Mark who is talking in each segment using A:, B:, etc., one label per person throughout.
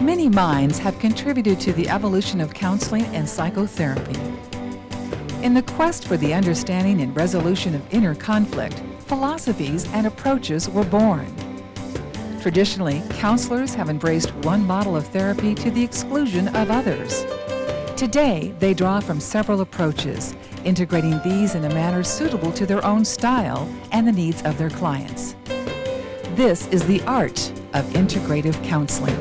A: Many minds have contributed to the evolution of counseling and psychotherapy. In the quest for the understanding and resolution of inner conflict, philosophies and approaches were born. Traditionally, counselors have embraced one model of therapy to the exclusion of others. Today, they draw from several approaches, integrating these in a manner suitable to their own style and the needs of their clients. This is the art of integrative counseling.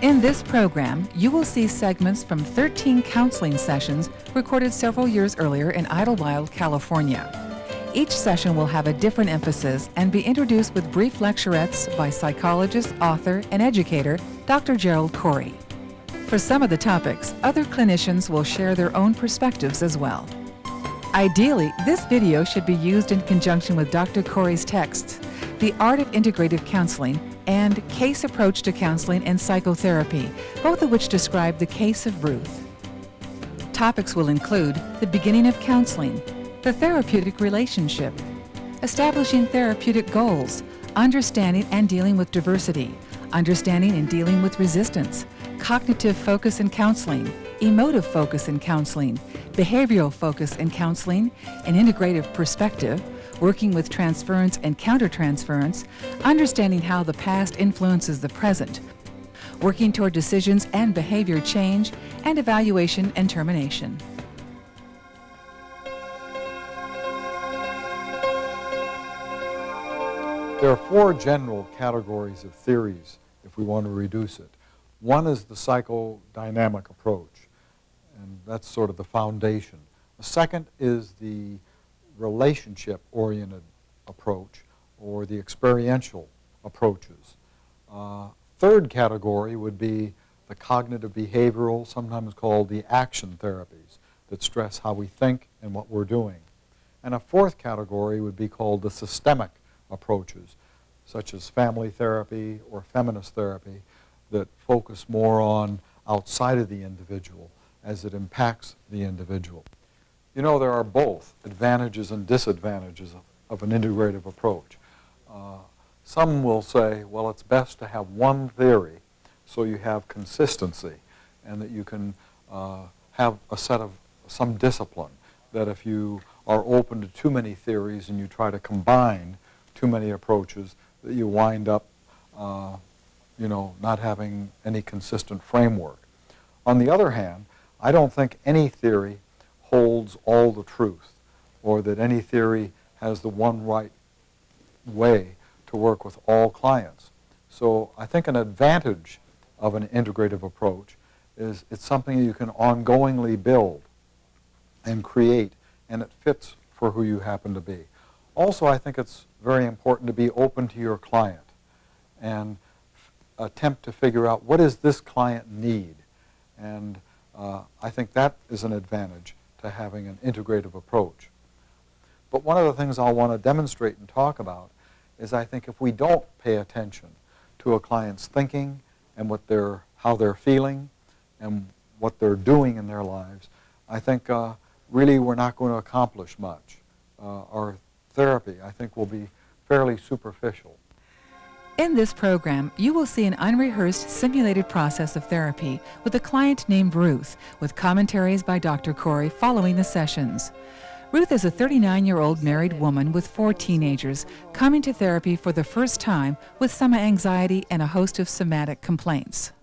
A: In this program, you will see segments from 13 counseling sessions recorded several years earlier in Idlewild, California. Each session will have a different emphasis and be introduced with brief lecturettes by psychologist, author, and educator Dr. Gerald Corey. For some of the topics, other clinicians will share their own perspectives as well. Ideally, this video should be used in conjunction with Dr. Corey's texts, The Art of Integrative Counseling, and Case Approach to Counseling and Psychotherapy, both of which describe the case of Ruth. Topics will include the beginning of counseling, the therapeutic relationship, establishing therapeutic goals, understanding and dealing with diversity, understanding and dealing with resistance, cognitive focus in counseling, emotive focus in counseling, behavioral focus in counseling, an integrative perspective, working with transference and countertransference, understanding how the past influences the present, working toward decisions and behavior change, and evaluation and termination.
B: There are four general categories of theories, if we want to reduce it. One is the psychodynamic approach, and that's sort of the foundation. The second is the relationship-oriented approach, or the experiential approaches. Third category would be the cognitive behavioral, sometimes called the action therapies, that stress how we think and what we're doing. And a fourth category would be called the systemic approaches, such as family therapy or feminist therapy, that focus more on outside of the individual as it impacts the individual. You know, there are both advantages and disadvantages of an integrative approach. Some will say, well, it's best to have one theory so you have consistency and that you can have a set of some discipline, that if you are open to too many theories and you try to combine too many approaches, that you wind up not having any consistent framework. On the other hand, I don't think any theory holds all the truth, or that any theory has the one right way to work with all clients. So I think an advantage of an integrative approach is it's something you can ongoingly build and create, and it fits for who you happen to be. Also, I think it's very important to be open to your client and attempt to figure out what does this client need. And I think that is an advantage to having an integrative approach. But one of the things I'll want to demonstrate and talk about is I think if we don't pay attention to a client's thinking and how they're feeling and what they're doing in their lives, I think really we're not going to accomplish much. Our therapy, I think, will be fairly superficial.
A: In this program, you will see an unrehearsed simulated process of therapy with a client named Ruth, with commentaries by Dr. Corey following the sessions. Ruth is a 39-year-old married woman with 4 teenagers coming to therapy for the first time with some anxiety and a host of somatic complaints.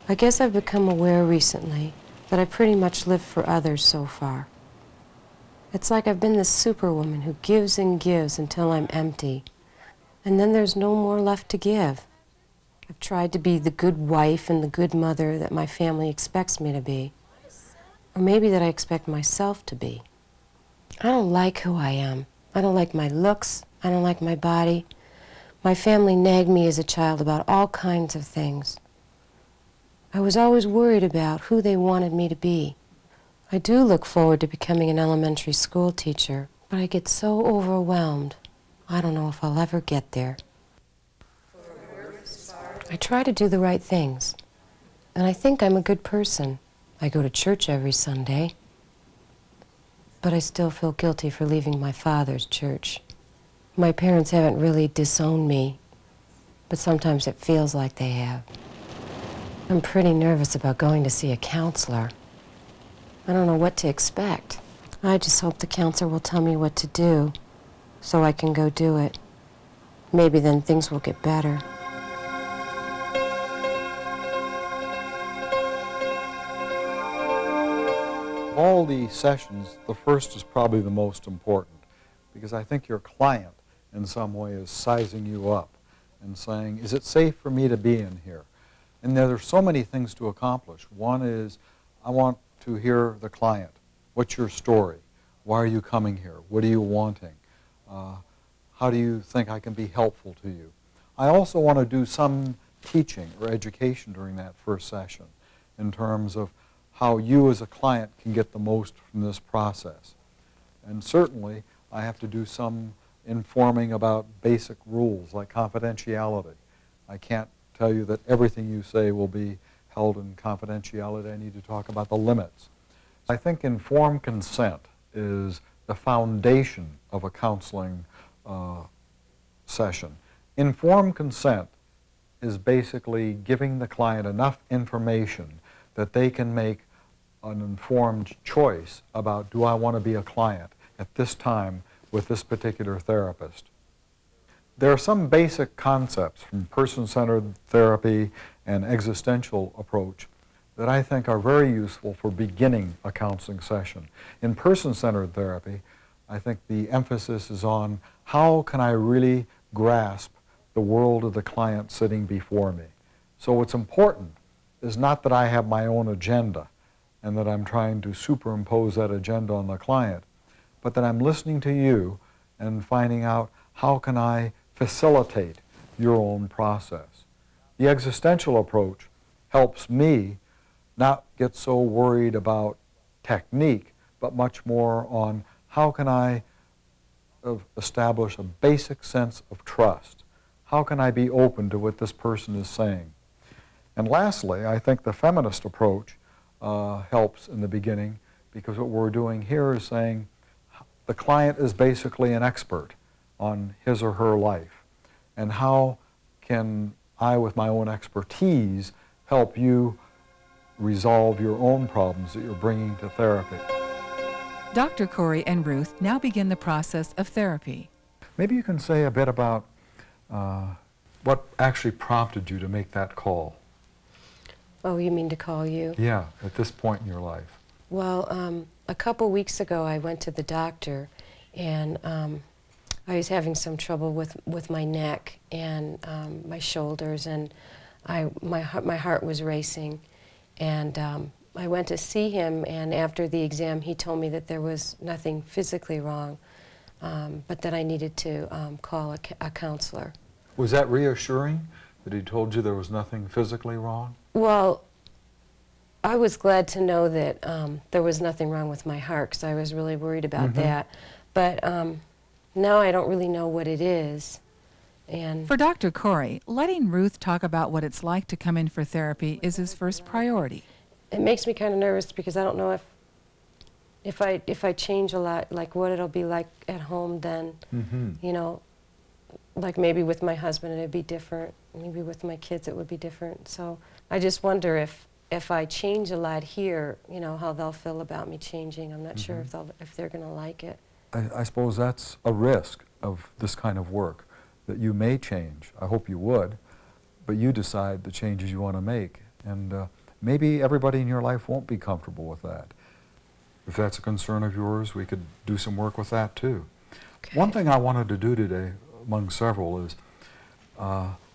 C: I guess I've become aware recently that I pretty much live for others so far. It's like I've been this superwoman who gives and gives until I'm empty, and then there's no more left to give. I've tried to be the good wife and the good mother that my family expects me to be, or maybe that I expect myself to be. I don't like who I am. I don't like my looks. I don't like my body. My family nagged me as a child about all kinds of things. I was always worried about who they wanted me to be. I do look forward to becoming an elementary school teacher, but I get so overwhelmed. I don't know if I'll ever get there. I try to do the right things, and I think I'm a good person. I go to church every Sunday, but I still feel guilty for leaving my father's church. My parents haven't really disowned me, but sometimes it feels like they have. I'm pretty nervous about going to see a counselor. I don't know what to expect. I just hope the counselor will tell me what to do so I can go do it. Maybe then things will get better.
B: Of all the sessions, the first is probably the most important, because I think your client in some way is sizing you up and saying, is it safe for me to be in here? And there are so many things to accomplish. One is, I want to hear the client. What's your story? Why are you coming here? What are you wanting? How do you think I can be helpful to you? I also want to do some teaching or education during that first session in terms of how you as a client can get the most from this process. And certainly, I have to do some informing about basic rules like confidentiality. I can't tell you that everything you say will be held in confidentiality. I need to talk about the limits. I think informed consent is the foundation of a counseling session. Informed consent is basically giving the client enough information that they can make an informed choice about, do I want to be a client at this time with this particular therapist? There are some basic concepts from person-centered therapy and existential approach that I think are very useful for beginning a counseling session. In person-centered therapy, I think the emphasis is on how can I really grasp the world of the client sitting before me. So what's important is not that I have my own agenda and that I'm trying to superimpose that agenda on the client, but that I'm listening to you and finding out how can I facilitate your own process. The existential approach helps me not get so worried about technique, but much more on how can I establish a basic sense of trust. How can I be open to what this person is saying? And lastly, I think the feminist approach helps in the beginning, because what we're doing here is saying the client is basically an expert on his or her life. And how can I, with my own expertise, help you resolve your own problems that you're bringing to therapy?
A: Dr. Corey and Ruth now begin the process of therapy.
B: Maybe you can say a bit about what actually prompted you to make that call.
C: Oh, you mean to call you?
B: Yeah, at this point in your life.
C: Well, a couple weeks ago I went to the doctor, and I was having some trouble with my neck and my shoulders, and my heart was racing. And I went to see him, and after the exam he told me that there was nothing physically wrong, but that I needed to call a counselor.
B: Was that reassuring, that he told you there was nothing physically wrong?
C: Well, I was glad to know that there was nothing wrong with my heart, because I was really worried about that. But now I don't really know what it is. And
A: For Dr. Corey, letting Ruth talk about what it's like to come in for therapy is his first priority.
C: it makes me kind of nervous, because I don't know if I change a lot, like what it'll be like at home then. You know, like maybe with my husband it'd be different. Maybe with my kids it would be different. So I just wonder if I change a lot here, you know, how they'll feel about me changing. I'm not sure if they're going to like it.
B: I suppose that's a risk of this kind of work, that you may change. I hope you would, but you decide the changes you want to make. And maybe everybody in your life won't be comfortable with that. If that's a concern of yours, we could do some work with that too.
C: Okay.
B: One thing I wanted to do today, among several, is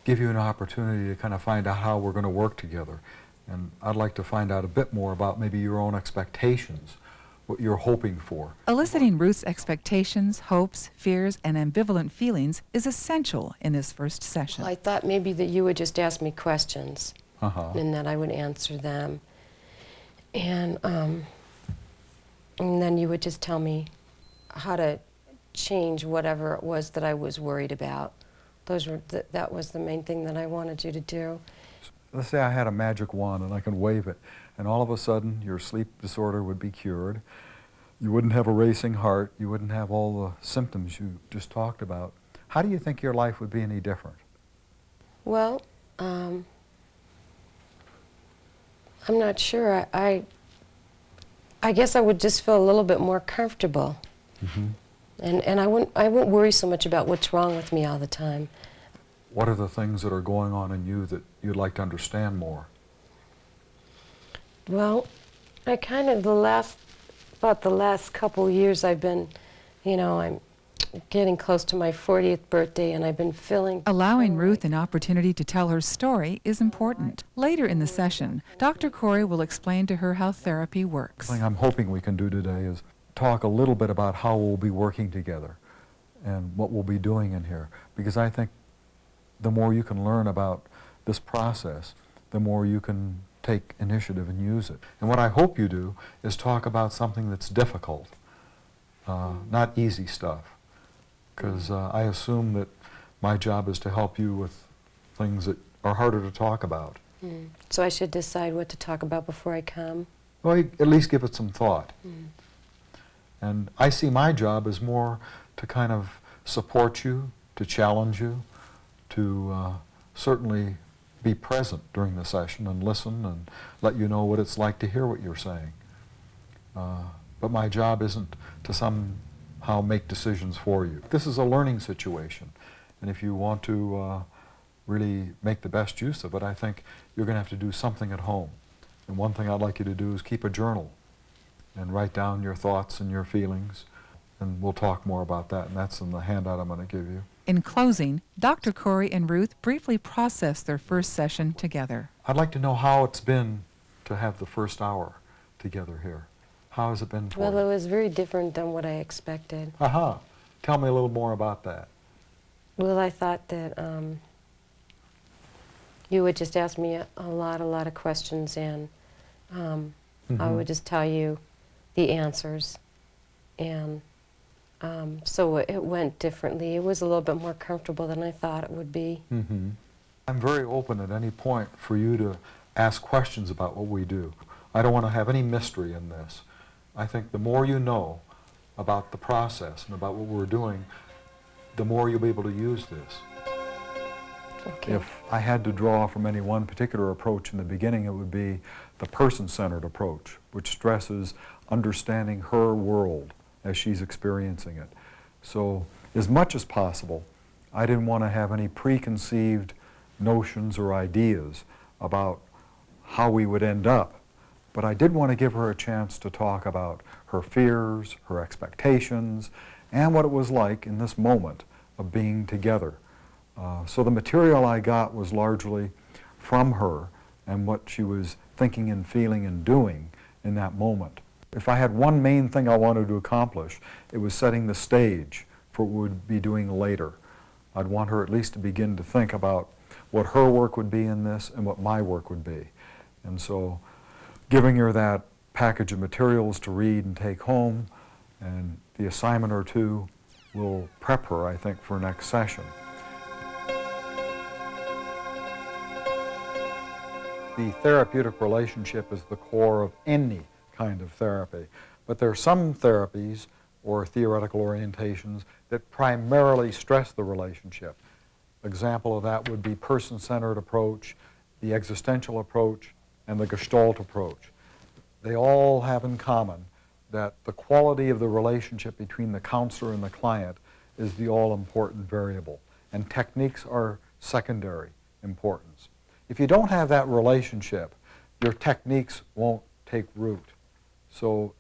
B: give you an opportunity to kind of find out how we're going to work together. And I'd like to find out a bit more about maybe your own expectations, what you're hoping for.
A: Eliciting Ruth's expectations, hopes, fears, and ambivalent feelings is essential in this first session.
C: Well, I thought maybe that you would just ask me questions and that I would answer them. And then you would just tell me how to change whatever it was that I was worried about. That was the main thing that I wanted you to do.
B: Let's say I had a magic wand and I can wave it, and all of a sudden your sleep disorder would be cured. You wouldn't have a racing heart. You wouldn't have all the symptoms you just talked about. how do you think your life would be any different?
C: Well, I'm not sure. I guess I would just feel a little bit more comfortable.
B: Mm-hmm.
C: And I wouldn't worry so much about what's wrong with me all the time.
B: What are the things that are going on in you that you'd like to understand more?
C: Well, I kind of about the last couple years I've been, I'm getting close to my 40th birthday, and I've been feeling...
A: Allowing Ruth an opportunity to tell her story is important. Later in the session, Dr. Corey will explain to her how therapy works.
B: The thing I'm hoping we can do today is talk a little bit about how we'll be working together and what we'll be doing in here, because I think the more you can learn about this process, the more you can take initiative and use it. And what I hope you do is talk about something that's difficult, not easy stuff, because I assume that my job is to help you with things that are harder to talk about.
C: So I should decide what to talk about before I come?
B: Well, at least give it some thought. And I see my job as more to kind of support you, to challenge you, to certainly be present during the session and listen and let you know what it's like to hear what you're saying. But my job isn't to somehow make decisions for you. This is a learning situation, and if you want to really make the best use of it, I think you're going to have to do something at home. And one thing I'd like you to do is keep a journal and write down your thoughts and your feelings, and we'll talk more about that, and that's in the handout I'm going to give you.
A: In closing, Dr. Corey and Ruth briefly process their first session together.
B: I'd like to know how it's been to have the first hour together here. How has it been for you?
C: Well, it was very different than what I expected.
B: Aha. Tell me a little more about that.
C: Well, I thought that you would just ask me a lot of questions, and I would just tell you the answers. And so it went differently. It was a little bit more comfortable than I thought it would be.
B: I'm very open at any point for you to ask questions about what we do. I don't want to have any mystery in this. I think the more you know about the process and about what we're doing, the more you'll be able to use this.
C: Okay.
B: If I had to draw from any one particular approach in the beginning, it would be the person-centered approach, which stresses understanding her world as she's experiencing it. So as much as possible, I didn't want to have any preconceived notions or ideas about how we would end up, but I did want to give her a chance to talk about her fears, her expectations, and what it was like in this moment of being together. So the material I got was largely from her and what she was thinking and feeling and doing in that moment. If I had one main thing I wanted to accomplish, it was setting the stage for what we would be doing later. I'd want her at least to begin to think about what her work would be in this and what my work would be. And so giving her that package of materials to read and take home, and the assignment or two will prep her, I think, for next session. The therapeutic relationship is the core of any kind of therapy. But there are some therapies or theoretical orientations that primarily stress the relationship. Example of that would be person-centered approach, the existential approach, and the Gestalt approach. They all have in common that the quality of the relationship between the counselor and the client is the all-important variable, and techniques are secondary importance. If you don't have that relationship, your techniques won't take root. So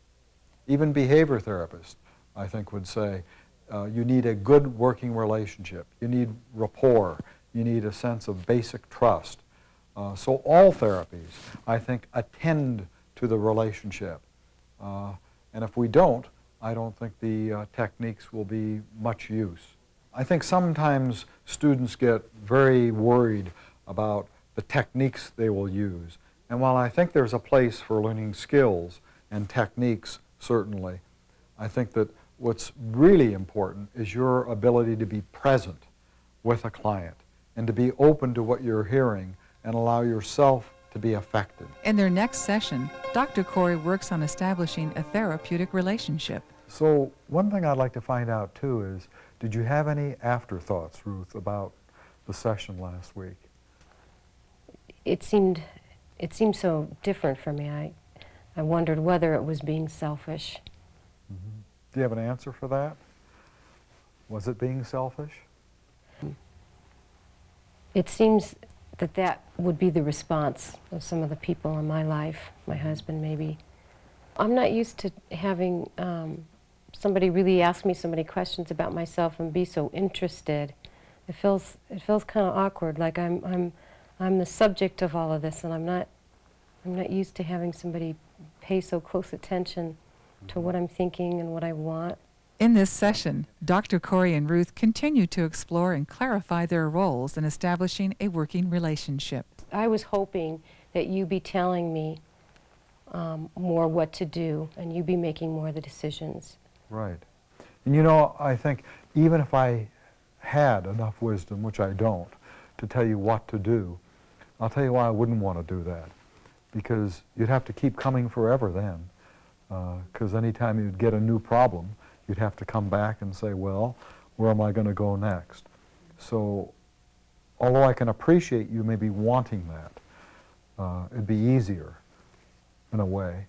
B: even behavior therapists, I think, would say you need a good working relationship. You need rapport. You need a sense of basic trust. So all therapies, I think, attend to the relationship. And if we don't, I don't think the techniques will be much use. I think sometimes students get very worried about the techniques they will use. And while I think there's a place for learning skills and techniques, certainly, I think that what's really important is your ability to be present with a client and to be open to what you're hearing and allow yourself to be affected.
A: In their next session, Dr. Corey works on establishing a therapeutic relationship.
B: So one thing I'd like to find out too is, did you have any afterthoughts, Ruth, about the session last week?
C: It seemed so different for me. I wondered whether it was being selfish.
B: Mm-hmm. Do you have an answer for that? Was it being selfish?
C: It seems that that would be the response of some of the people in my life, my husband maybe. I'm not used to having somebody really ask me so many questions about myself and be so interested. It feels kind of awkward, like I'm the subject of all of this, and I'm not used to having somebody pay so close attention to what I'm thinking and what I want.
A: In this session, Dr. Corey and Ruth continue to explore and clarify their roles in establishing a working relationship.
C: I was hoping that you'd be telling me more what to do, and you'd be making more of the decisions.
B: Right. And you know, I think even if I had enough wisdom, which I don't, to tell you what to do, I'll tell you why I wouldn't want to do that. Because you'd have to keep coming forever then. Because anytime you'd get a new problem, you'd have to come back and say, well, where am I going to go next? So, although I can appreciate you maybe wanting that, it'd be easier in a way.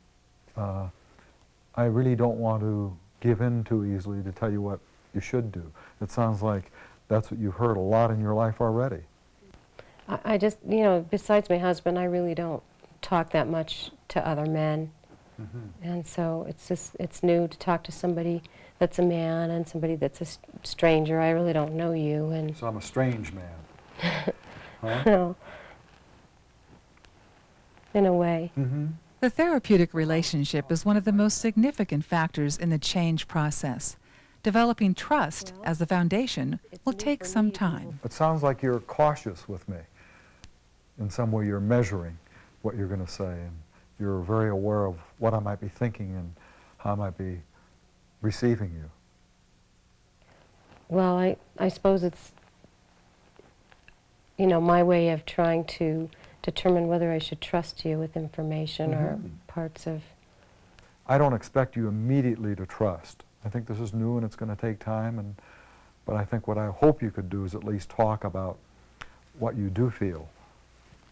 B: I really don't want to give in too easily to tell you what you should do. It sounds like that's what you've heard a lot in your life already.
C: I just, you know, besides my husband, I really don't talk that much to other men. Mm-hmm. And so it's new to talk to somebody that's a man and somebody that's a stranger. I really don't know you. And
B: so I'm a strange man. Huh?
C: No. In a way.
B: Mm-hmm.
A: The therapeutic relationship is one of the most significant factors in the change process. Developing trust as the foundation will take some time.
B: It sounds like you're cautious with me. In some way you're measuring what you're going to say, and you're very aware of what I might be thinking and how I might be receiving you.
C: Well, I suppose it's, you know, my way of trying to determine whether I should trust you with information
B: Mm-hmm.
C: or parts of...
B: I don't expect you immediately to trust. I think this is new and it's going to take time, but I think what I hope you could do is at least talk about what you do feel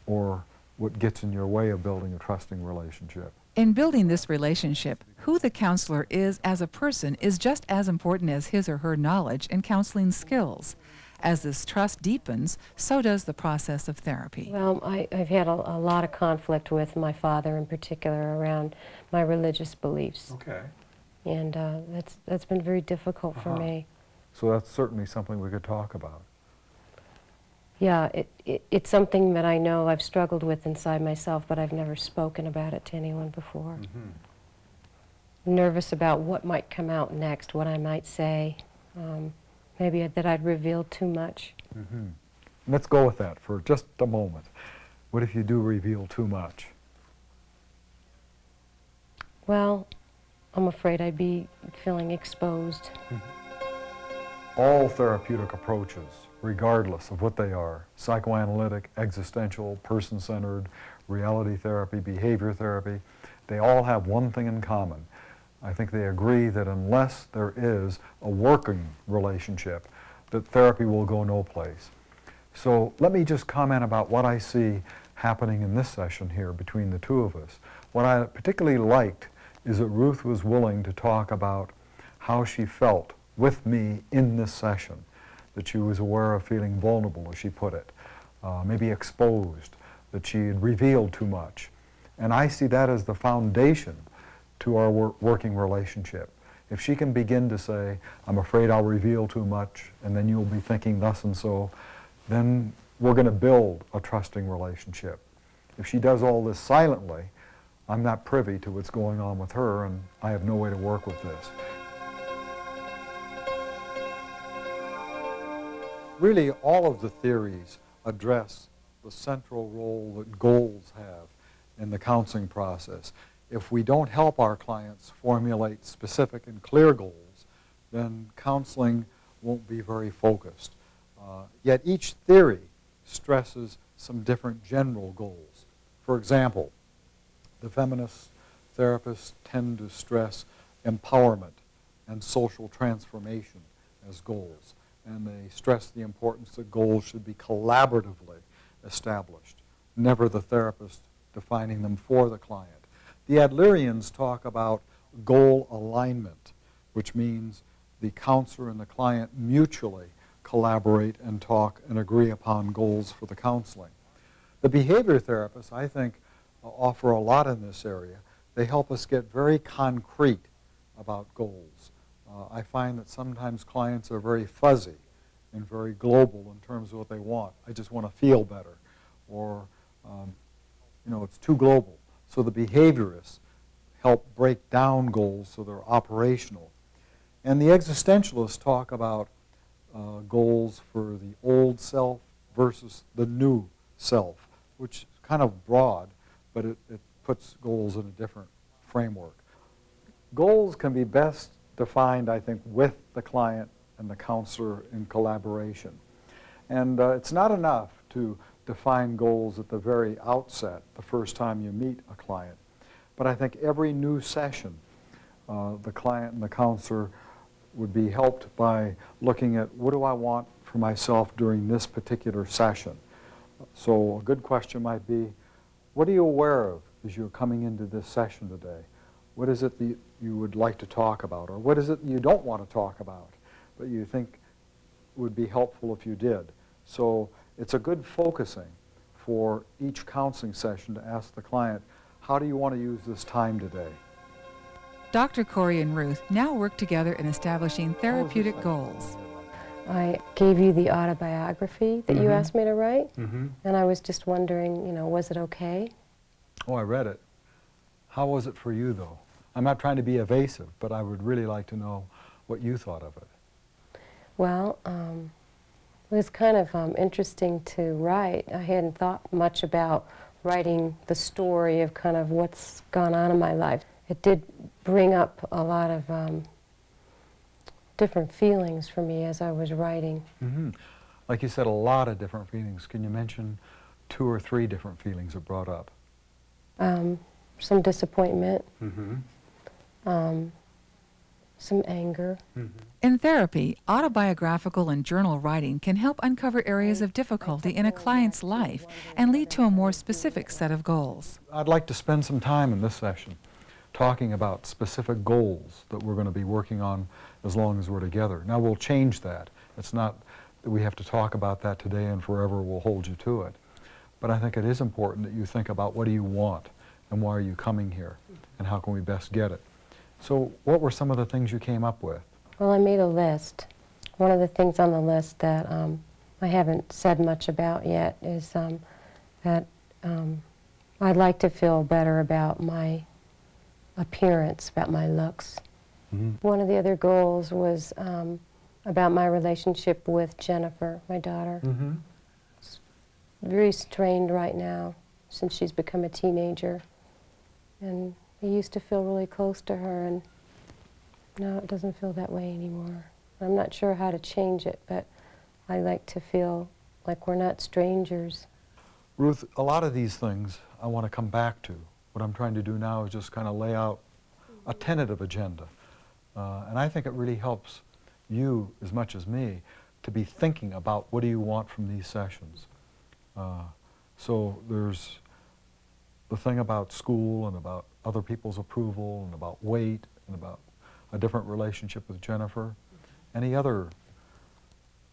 B: or what gets in your way of building a trusting relationship.
A: In building this relationship, who the counselor is as a person is just as important as his or her knowledge and counseling skills. As this trust deepens, so does the process of therapy.
C: Well, I've had a lot of conflict with my father in particular around my religious beliefs.
B: Okay.
C: And that's been very difficult for me.
B: So that's certainly something we could talk about.
C: Yeah, it's something that I know I've struggled with inside myself, but I've never spoken about it to anyone before. Mm-hmm. Nervous about what might come out next, what I might say. Maybe that I'd revealed too much.
B: Mm-hmm. Let's go with that for just a moment. What if you do reveal too much?
C: Well, I'm afraid I'd be feeling exposed.
B: Mm-hmm. All therapeutic approaches, regardless of what they are, psychoanalytic, existential, person-centered, reality therapy, behavior therapy, they all have one thing in common. I think they agree that unless there is a working relationship, that therapy will go no place. So let me just comment about what I see happening in this session here between the two of us. What I particularly liked is that Ruth was willing to talk about how she felt with me in this session, that she was aware of feeling vulnerable, as she put it, maybe exposed, that she had revealed too much. And I see that as the foundation to our working relationship. If she can begin to say, I'm afraid I'll reveal too much, and then you'll be thinking thus and so, then we're going to build a trusting relationship. If she does all this silently, I'm not privy to what's going on with her, and I have no way to work with this. Really, all of the theories address the central role that goals have in the counseling process. If we don't help our clients formulate specific and clear goals, then counseling won't be very focused. Yet each theory stresses some different general goals. For example, the feminist therapists tend to stress empowerment and social transformation as goals. And they stress the importance that goals should be collaboratively established, never the therapist defining them for the client. The Adlerians talk about goal alignment, which means the counselor and the client mutually collaborate and talk and agree upon goals for the counseling. The behavior therapists, I think, offer a lot in this area. They help us get very concrete about goals. I find that sometimes clients are very fuzzy and very global in terms of what they want. I just want to feel better, or it's too global. So the behaviorists help break down goals so they're operational. And the existentialists talk about goals for the old self versus the new self, which is kind of broad, but it puts goals in a different framework. Goals can be best defined, I think, with the client and the counselor in collaboration. And it's not enough to define goals at the very outset, the first time you meet a client. But I think every new session, the client and the counselor would be helped by looking at, what do I want for myself during this particular session? So a good question might be, what are you aware of as you're coming into this session today? What is it that you would like to talk about? Or what is it you don't want to talk about, but you think would be helpful if you did? So it's a good focusing for each counseling session to ask the client, how do you want to use this time today?
A: Dr. Corey and Ruth now work together in establishing therapeutic goals.
C: I gave you the autobiography that you asked me to write,
B: Mm-hmm.
C: and I was just wondering, was it okay?
B: Oh, I read it. How was it for you, though? I'm not trying to be evasive, but I would really like to know what you thought of it.
C: Well, it was kind of interesting to write. I hadn't thought much about writing the story of kind of what's gone on in my life. It did bring up a lot of different feelings for me as I was writing.
B: Mm-hmm. Like you said, a lot of different feelings. Can you mention 2 or 3 different feelings it brought up?
C: Some disappointment,
B: Mm-hmm.
C: some anger.
B: Mm-hmm.
A: In therapy, autobiographical and journal writing can help uncover areas of difficulty in a client's life and lead to a more specific set of goals.
B: I'd like to spend some time in this session talking about specific goals that we're going to be working on as long as we're together. Now, we'll change that. It's not that we have to talk about that today and forever we'll hold you to it. But I think it is important that you think about, what do you want and why are you coming here and how can we best get it? So what were some of the things you came up with?
C: Well, I made a list. One of the things on the list that I haven't said much about yet is that I'd like to feel better about my appearance, about my looks.
B: Mm-hmm.
C: One of the other goals was about my relationship with Jennifer, my daughter.
B: Mm-hmm.
C: It's very strained right now since she's become a teenager. And I used to feel really close to her, and now it doesn't feel that way anymore. I'm not sure how to change it, but I like to feel like we're not strangers.
B: Ruth, a lot of these things I want to come back to. What I'm trying to do now is just kind of lay out a tentative agenda. And I think it really helps you, as much as me, to be thinking about, what do you want from these sessions? So there's the thing about school and about other people's approval and about weight and about a different relationship with Jennifer. Any other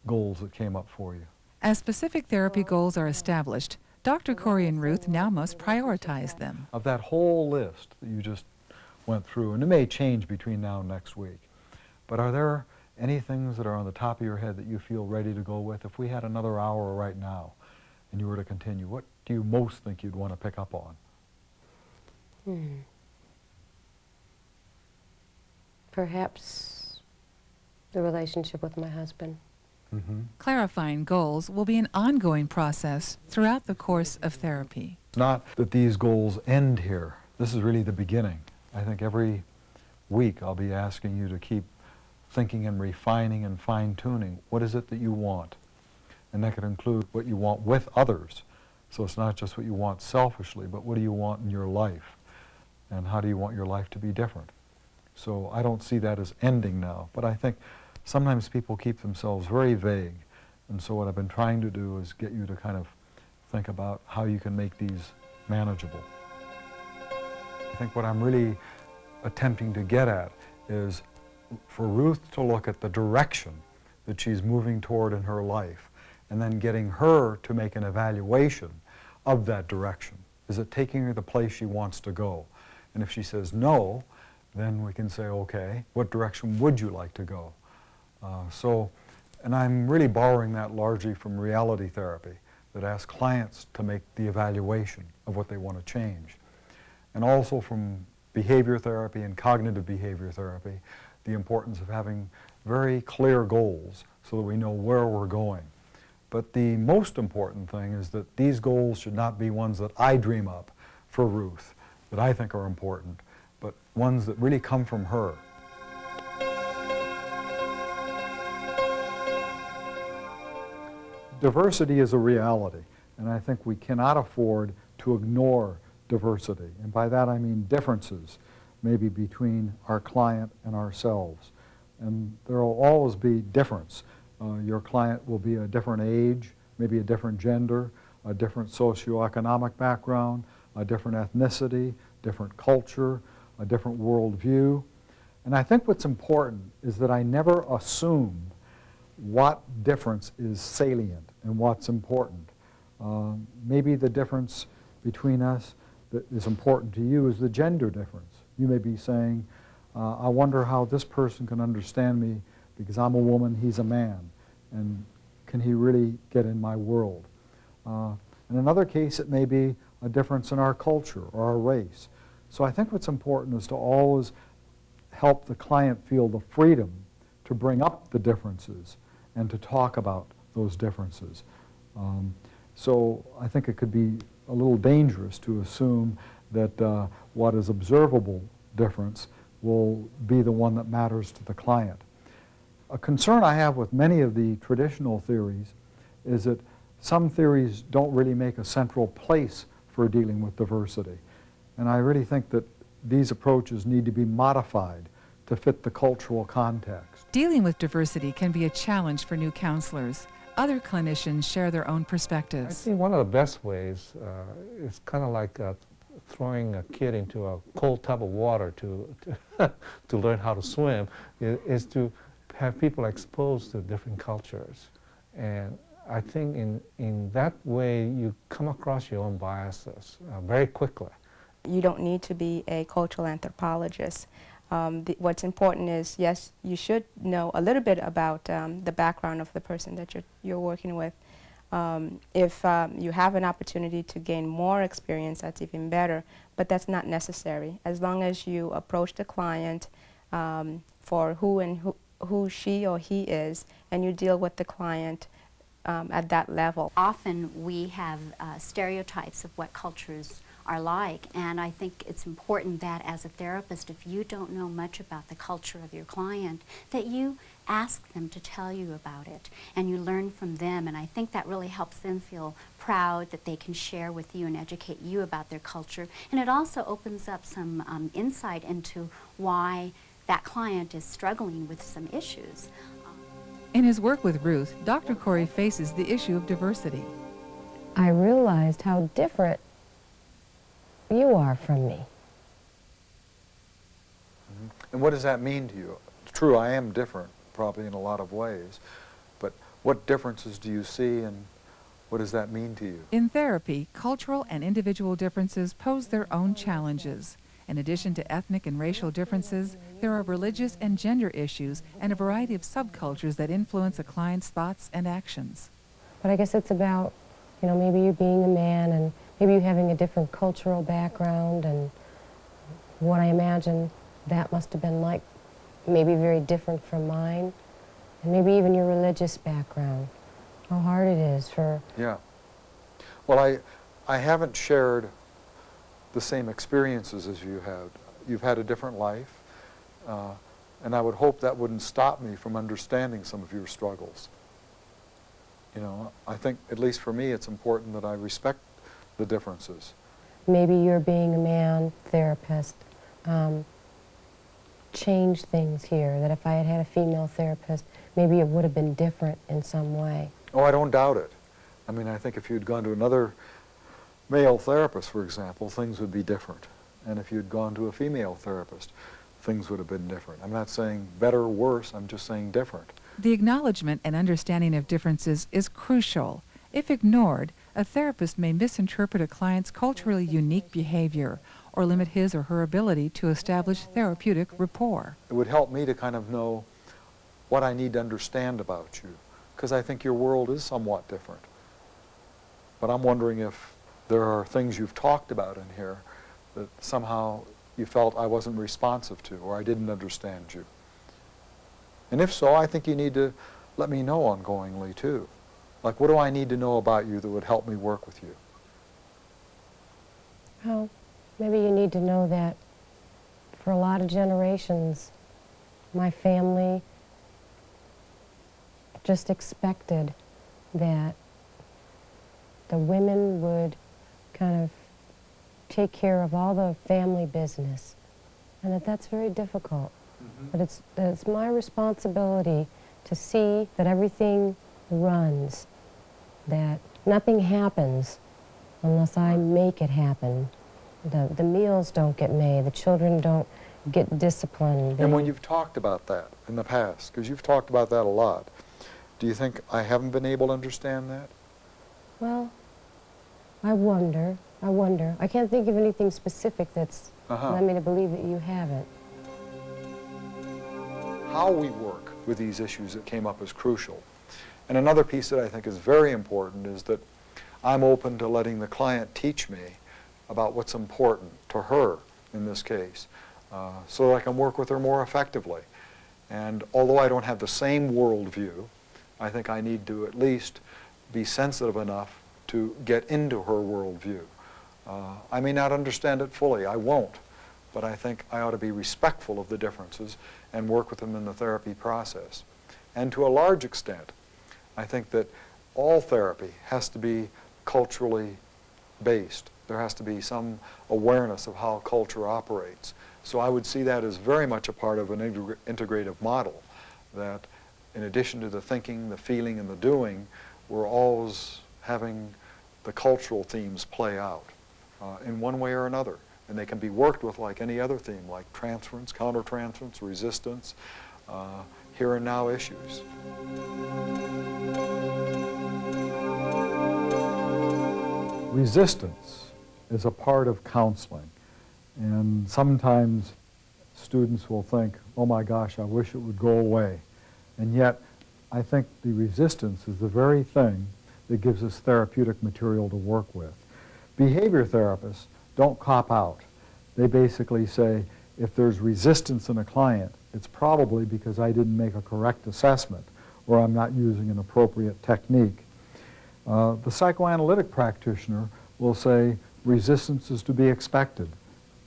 B: goals that came up for you?
A: As specific therapy goals are established, Dr. Corey and Ruth now must prioritize them.
B: Of that whole list that you just went through, and it may change between now and next week, but are there any things that are on the top of your head that you feel ready to go with? If we had another hour right now and you were to continue, what do you most think you'd want to pick up on?
C: Perhaps the relationship with my husband.
B: Mm-hmm.
A: Clarifying goals will be an ongoing process throughout the course of therapy.
B: It's not that these goals end here. This is really the beginning. I think every week I'll be asking you to keep thinking and refining and fine-tuning. What is it that you want? And that could include what you want with others. So it's not just what you want selfishly, but what do you want in your life? And how do you want your life to be different? So I don't see that as ending now. But I think sometimes people keep themselves very vague. And so what I've been trying to do is get you to kind of think about how you can make these manageable. I think what I'm really attempting to get at is for Ruth to look at the direction that she's moving toward in her life, and then getting her to make an evaluation of that direction. Is it taking her the place she wants to go? And if she says no, then we can say, okay, what direction would you like to go? And I'm really borrowing that largely from reality therapy, that asks clients to make the evaluation of what they want to change. And also from behavior therapy and cognitive behavior therapy, the importance of having very clear goals so that we know where we're going. But the most important thing is that these goals should not be ones that I dream up for Ruth, that I think are important, but ones that really come from her. Diversity is a reality, and I think we cannot afford to ignore diversity. And by that I mean differences, maybe between our client and ourselves. And there will always be difference. Your client will be a different age, maybe a different gender, a different socioeconomic background, a different ethnicity, different culture, a different worldview. And I think what's important is that I never assume what difference is salient and what's important. Maybe the difference between us that is important to you is the gender difference. You may be saying, I wonder how this person can understand me because I'm a woman, he's a man, and can he really get in my world? In another case, it may be a difference in our culture or our race. So I think what's important is to always help the client feel the freedom to bring up the differences and to talk about those differences. So I think it could be a little dangerous to assume that what is observable difference will be the one that matters to the client. A concern I have with many of the traditional theories is that some theories don't really make a central place for dealing with diversity. And I really think that these approaches need to be modified to fit the cultural context.
A: Dealing with diversity can be a challenge for new counselors. Other clinicians share their own
D: I
A: perspectives.
D: think one of the best ways is kind of like throwing a kid into a cold tub of water to learn how to swim, is to have people exposed to different cultures. And I think in that way you come across your own biases very quickly.
E: You don't need to be a cultural anthropologist. What's important is, yes, you should know a little bit about the background of the person that you're working with. If you have an opportunity to gain more experience, that's even better, but that's not necessary. As long as you approach the client for who she or he is, and you deal with the client at that level.
F: Often we have stereotypes of what cultures are like, and I think it's important that as a therapist, if you don't know much about the culture of your client, that you ask them to tell you about it and you learn from them, and I think that really helps them feel proud that they can share with you and educate you about their culture, and it also opens up some insight into why that client is struggling with some issues.
A: In his work with Ruth, Dr. Corey faces the issue of diversity.
C: I realized how different you are from me.
B: And what does that mean to you? It's true, I am different, probably in a lot of ways, but what differences do you see and what does that mean to you?
A: In therapy, cultural and individual differences pose their own challenges. In addition to ethnic and racial differences, there are religious and gender issues and a variety of subcultures that influence a client's thoughts and actions.
C: But I guess it's about, you know, maybe you being a man and maybe you having a different cultural background, and what I imagine that must have been like, maybe very different from mine, and maybe even your religious background, how hard it is for...
B: Yeah. Well, I haven't shared the same experiences as you have. You've had a different life, and I would hope that wouldn't stop me from understanding some of your struggles. You know, I think, at least for me, it's important that I respect the differences.
C: Maybe you're being a man therapist. change things here, that if I had had a female therapist, maybe it would have been different in some way.
B: Oh, I don't doubt it. I mean, I think if you'd gone to another male therapist, for example, things would be different. And if you'd gone to a female therapist, things would have been different. I'm not saying better or worse, I'm just saying different.
A: The acknowledgement and understanding of differences is crucial. If ignored, a therapist may misinterpret a client's culturally unique behavior or limit his or her ability to establish therapeutic rapport.
B: It would help me to kind of know what I need to understand about you, because I think your world is somewhat different. But I'm wondering if there are things you've talked about in here that somehow you felt I wasn't responsive to, or I didn't understand you. And if so, I think you need to let me know ongoingly too. Like, what do I need to know about you that would help me work with you?
C: Well, maybe you need to know that for a lot of generations, my family just expected that the women would kind of take care of all the family business, and that's very difficult. But it's my responsibility to see that everything runs, that nothing happens unless I make it happen. The meals don't get made, the children don't get disciplined.
B: And when you've talked about that in the past, because you've talked about that a lot, do you think I haven't been able to understand that?
C: Well, I wonder. I can't think of anything specific that's led me to believe that you haven't.
B: How we work with these issues that came up is crucial. And another piece that I think is very important is that I'm open to letting the client teach me about what's important to her in this case, so that I can work with her more effectively. And although I don't have the same worldview, I think I need to at least be sensitive enough to get into her worldview. I may not understand it fully, I won't, but I think I ought to be respectful of the differences and work with them in the therapy process. And to a large extent, I think that all therapy has to be culturally based. There has to be some awareness of how culture operates. So I would see that as very much a part of an integrative model, that in addition to the thinking, the feeling, and the doing, we're always having the cultural themes play out in one way or another. And they can be worked with like any other theme, like transference, countertransference, resistance, here and now issues. Resistance is a part of counseling. And sometimes students will think, oh my gosh, I wish it would go away. And yet, I think the resistance is the very thing that gives us therapeutic material to work with. Behavior therapists don't cop out. They basically say, if there's resistance in a client, it's probably because I didn't make a correct assessment or I'm not using an appropriate technique. The psychoanalytic practitioner will say resistance is to be expected,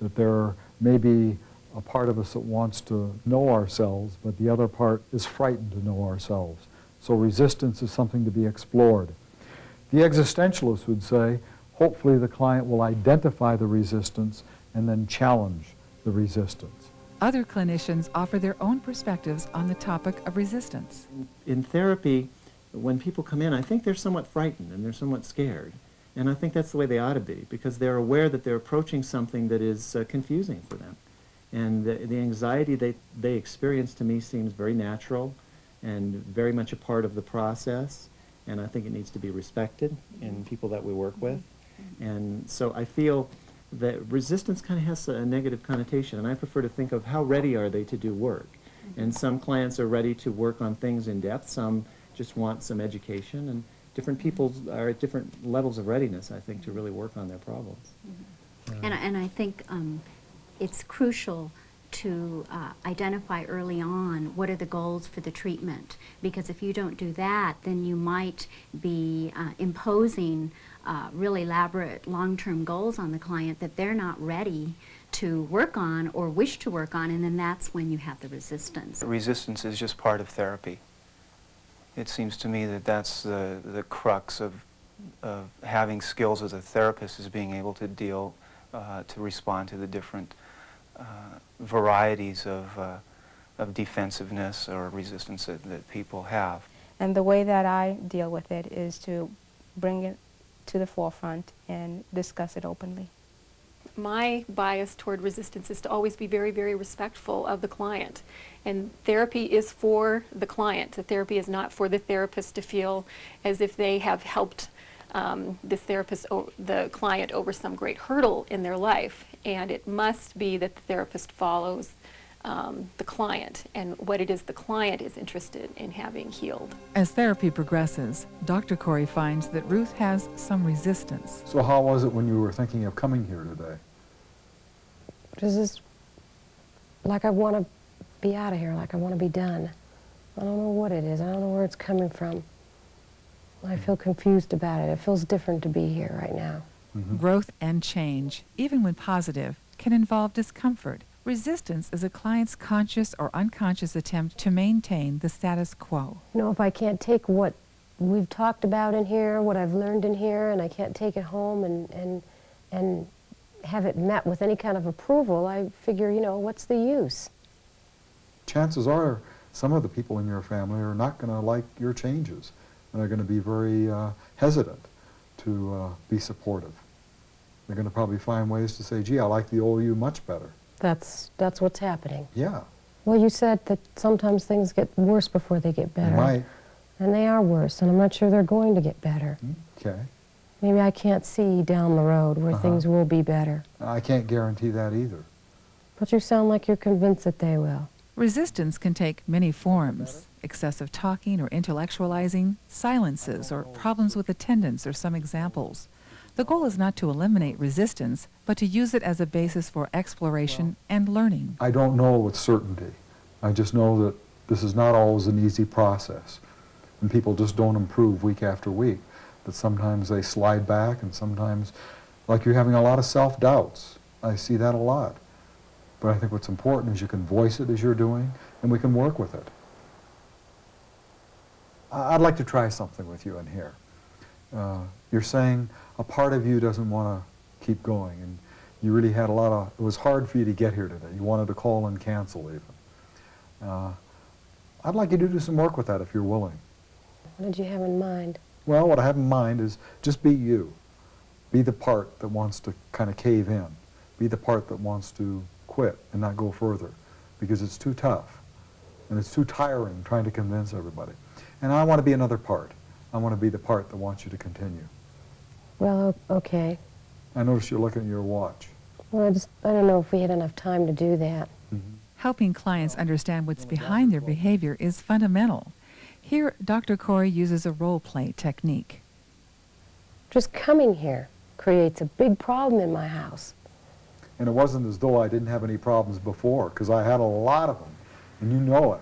B: that there may be a part of us that wants to know ourselves, but the other part is frightened to know ourselves. So resistance is something to be explored. The existentialist would say, hopefully the client will identify the resistance and then challenge the resistance.
A: Other clinicians offer their own perspectives on the topic of resistance.
G: In therapy, when people come in, I think they're somewhat frightened and they're somewhat scared. And I think that's the way they ought to be, because they're aware that they're approaching something that is confusing for them. And the anxiety they experience, to me, seems very natural and very much a part of the process. And I think it needs to be respected in people that we work with. And so I feel that resistance kind of has a negative connotation, and I prefer to think of how ready are they to do work. And some clients are ready to work on things in depth, some just want some education, and different people are at different levels of readiness, I think, to really work on their problems.
F: And I think it's crucial to identify early on what are the goals for the treatment, because if you don't do that, then you might be imposing really elaborate long-term goals on the client that they're not ready to work on or wish to work on, and then that's when you have the resistance.
H: Resistance is just part of therapy. It seems to me that that's the crux of having skills as a therapist, is being able to deal, to respond to the different varieties of defensiveness or resistance that people have.
E: And the way that I deal with it is to bring it to the forefront and discuss it openly.
I: My bias toward resistance is to always be very, very respectful of the client. And therapy is for the client. The therapy is not for the therapist to feel as if they have helped the client over some great hurdle in their life. And it must be that the therapist follows the client and what it is the client is interested in having healed.
A: As therapy progresses, Dr. Corey finds that Ruth has some resistance.
B: So how was it when you were thinking of coming here today?
C: This is like I want to be out of here, like I want to be done. I don't know what it is. I don't know where it's coming from. I feel confused about it. It feels different to be here right now.
B: Mm-hmm.
A: Growth and change, even when positive, can involve discomfort. Resistance is a client's conscious or unconscious attempt to maintain the status quo.
C: You know, if I can't take what we've talked about in here, what I've learned in here, and I can't take it home and have it met with any kind of approval, I figure, you know, what's the use?
B: Chances are some of the people in your family are not going to like your changes, and they're going to be very hesitant to be supportive. They're going to probably find ways to say, gee, I like the old you much better.
C: That's what's happening.
B: Yeah.
C: Well, you said that sometimes things get worse before they get better.
B: Might.
C: And they are worse, and I'm not sure they're going to get better.
B: Okay.
C: Maybe I can't see down the road where things will be better.
B: I can't guarantee that either.
C: But you sound like you're convinced that they will.
A: Resistance can take many forms. Excessive talking or intellectualizing, silences, or problems with attendance are some examples. The goal is not to eliminate resistance, but to use it as a basis for exploration and learning.
B: I don't know with certainty. I just know that this is not always an easy process. And people just don't improve week after week. That sometimes they slide back, and sometimes, like you're having a lot of self-doubts. I see that a lot. But I think what's important is you can voice it as you're doing, and we can work with it. I'd like to try something with you in here. You're saying a part of you doesn't want to keep going, and you really had it was hard for you to get here today. You wanted to call and cancel even. I'd like you to do some work with that if you're willing.
C: What did you have in mind?
B: Well, what I have in mind is just be you. Be the part that wants to kind of cave in. Be the part that wants to quit and not go further, because it's too tough and it's too tiring trying to convince everybody. And I want to be another part. I want to be the part that wants you to continue.
C: Well, okay.
B: I notice you're looking at your watch.
C: Well, I don't know if we had enough time to do that.
A: Helping clients understand what's behind their behavior is fundamental. Here, Dr. Corey uses a role-play technique.
C: Just coming here creates a big problem in my house.
B: And it wasn't as though I didn't have any problems before, because I had a lot of them, and you know it.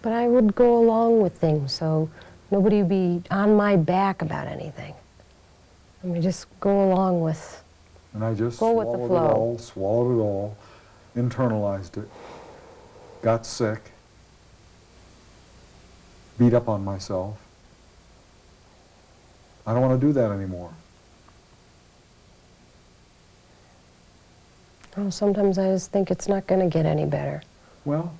C: But I would go along with things, so nobody would be on my back about anything. I mean, just go along with,
B: And I just
C: go with the flow.
B: Swallowed it all, internalized it, got sick, beat up on myself. I don't want to do that anymore.
C: Oh, sometimes I just think it's not going to get any better.
B: Well,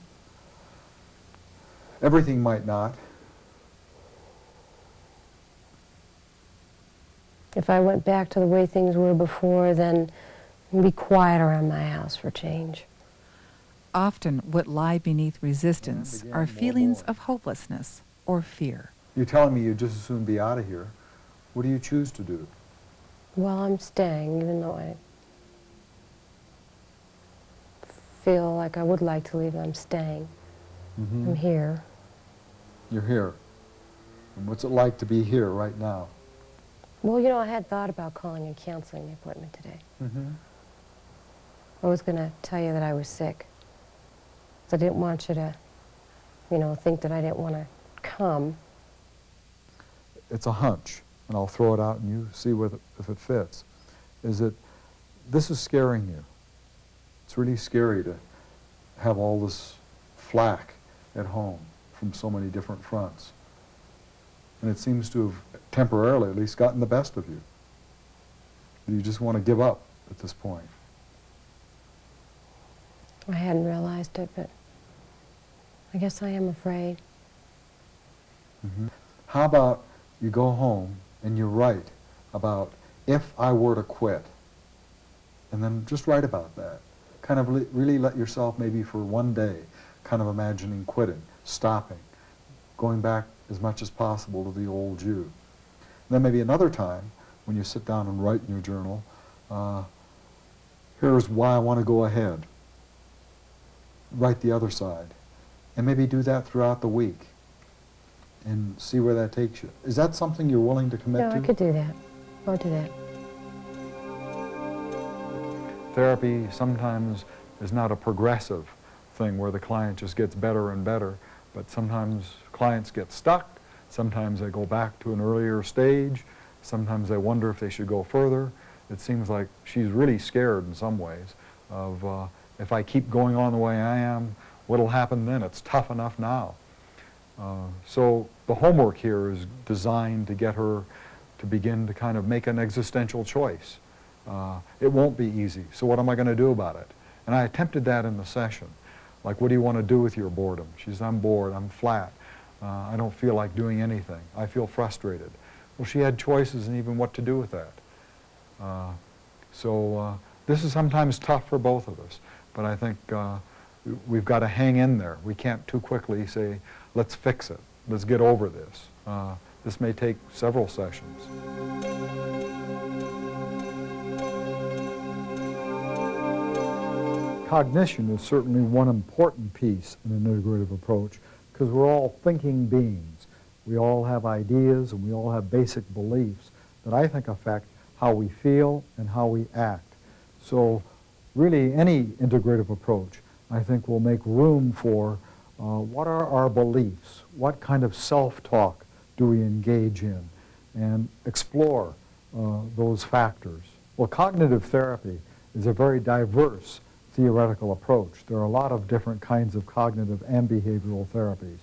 B: everything might not.
C: If I went back to the way things were before, then it'd be quiet around my house for change.
A: Often, what lie beneath resistance are feelings of hopelessness or fear.
B: You're telling me you'd just as soon be out of here. What do you choose to do?
C: Well, I'm staying, even though I feel like I would like to leave. I'm staying. I'm here.
B: You're here. And what's it like to be here right now?
C: Well, you know, I had thought about calling and canceling the appointment today. I was going to tell you that I was sick. So I didn't want you to, you know, think that I didn't want to come.
B: It's a hunch, and I'll throw it out and you see if it fits. Is that this is scaring you. It's really scary to have all this flack at home from so many different fronts. And it seems to have temporarily at least gotten the best of you. You just want to give up at this point.
C: I hadn't realized it, but I guess I am afraid.
B: How about you go home and you write about if I were to quit, and then just write about that. Kind of really let yourself, maybe for one day, kind of imagining quitting, stopping, going back as much as possible to the old you. And then maybe another time, when you sit down and write in your journal, here's why I want to go ahead. Write the other side. And maybe do that throughout the week and see where that takes you. Is that something you're willing to commit
C: No,
B: to?
C: I could do that. I'll do that.
B: Therapy sometimes is not a progressive thing where the client just gets better and better, but sometimes clients get stuck, sometimes they go back to an earlier stage, sometimes they wonder if they should go further. It seems like she's really scared in some ways of if I keep going on the way I am, what'll happen then? It's tough enough now. So the homework here is designed to get her to begin to kind of make an existential choice. It won't be easy, so what am I going to do about it? And I attempted that in the session. Like, what do you want to do with your boredom? She says, I'm bored, I'm flat, I don't feel like doing anything, I feel frustrated. Well, she had choices and even what to do with that. So this is sometimes tough for both of us, but I think we've got to hang in there. We can't too quickly say, let's fix it, let's get over this. This may take several sessions. Cognition is certainly one important piece in an integrative approach because we're all thinking beings. We all have ideas and we all have basic beliefs that I think affect how we feel and how we act. So really any integrative approach I think will make room for what are our beliefs, what kind of self-talk do we engage in, and explore those factors. Well, cognitive therapy is a very diverse theoretical approach. There are a lot of different kinds of cognitive and behavioral therapies.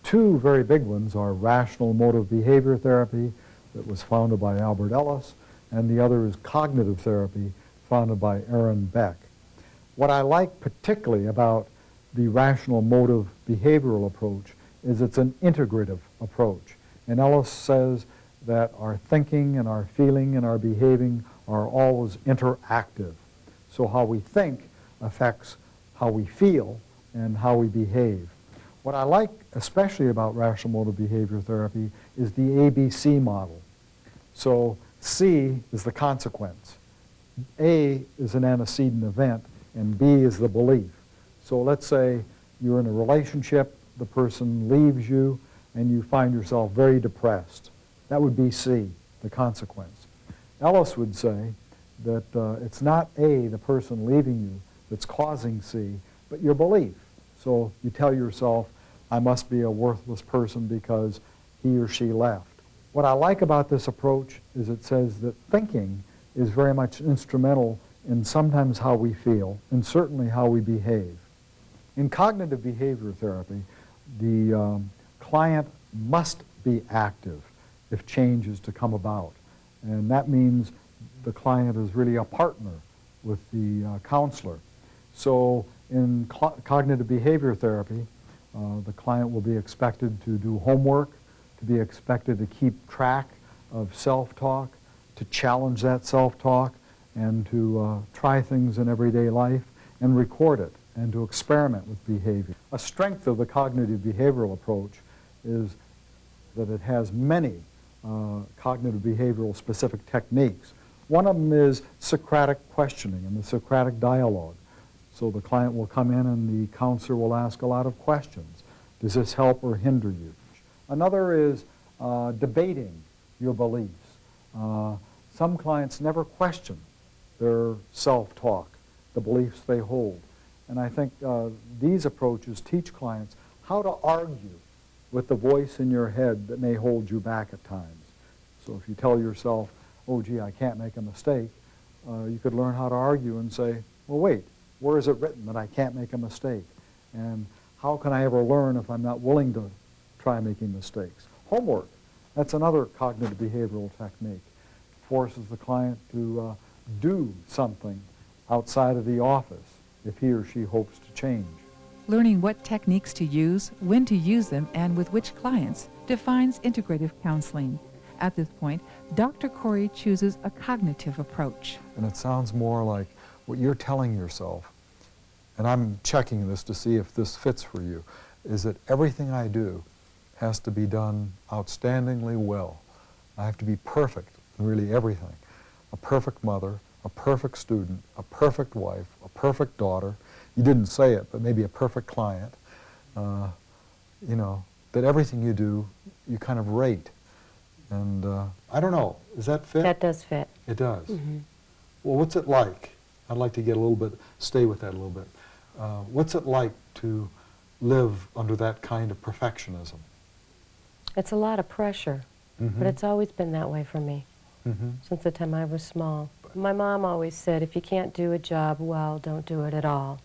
B: Two very big ones are rational emotive behavior therapy that was founded by Albert Ellis, and the other is cognitive therapy founded by Aaron Beck. What I like particularly about the rational emotive behavioral approach is it's an integrative approach. And Ellis says that our thinking and our feeling and our behaving are always interactive. So how we think affects how we feel and how we behave. What I like especially about rational emotive behavior therapy is the ABC model. So C is the consequence. A is an antecedent event, and B is the belief. So let's say you're in a relationship, the person leaves you, and you find yourself very depressed. That would be C, the consequence. Ellis would say that it's not A, the person leaving you, that's causing C, but your belief. So you tell yourself, I must be a worthless person because he or she left. What I like about this approach is it says that thinking is very much instrumental in sometimes how we feel and certainly how we behave. In cognitive behavior therapy, the client must be active if change is to come about. And that means the client is really a partner with the counselor. So in cognitive behavior therapy, the client will be expected to do homework, to be expected to keep track of self-talk, to challenge that self-talk, and to try things in everyday life and record it, and to experiment with behavior. A strength of the cognitive behavioral approach is that it has many cognitive behavioral specific techniques. One of them is Socratic questioning and the Socratic dialogue. So the client will come in and the counselor will ask a lot of questions. Does this help or hinder you? Another is debating your beliefs. Some clients never question their self-talk, the beliefs they hold. And I think these approaches teach clients how to argue with the voice in your head that may hold you back at times. So if you tell yourself, oh gee, I can't make a mistake, you could learn how to argue and say, well wait, where is it written that I can't make a mistake? And how can I ever learn if I'm not willing to try making mistakes? Homework, that's another cognitive behavioral technique. Forces the client to do something outside of the office. if he or she hopes to change.
A: Learning what techniques to use, when to use them, and with which clients defines integrative counseling. At this point, Dr. Corey chooses a cognitive approach.
B: And it sounds more like what you're telling yourself, and I'm checking this to see if this fits for you, is that everything I do has to be done outstandingly well. I have to be perfect in really everything. A perfect mother, a perfect student, a perfect wife, a perfect daughter. You didn't say it, but maybe a perfect client. You know, that everything you do, you kind of rate. And I don't know, does that fit?
C: That does fit.
B: It does.
C: Mm-hmm.
B: Well, what's it like? I'd like to get a little bit, stay with that a little bit. What's it like to live under that kind of perfectionism?
C: It's a lot of pressure, but it's always been that way for me since the time I was small. My mom always said, if you can't do a job well, don't do it at all.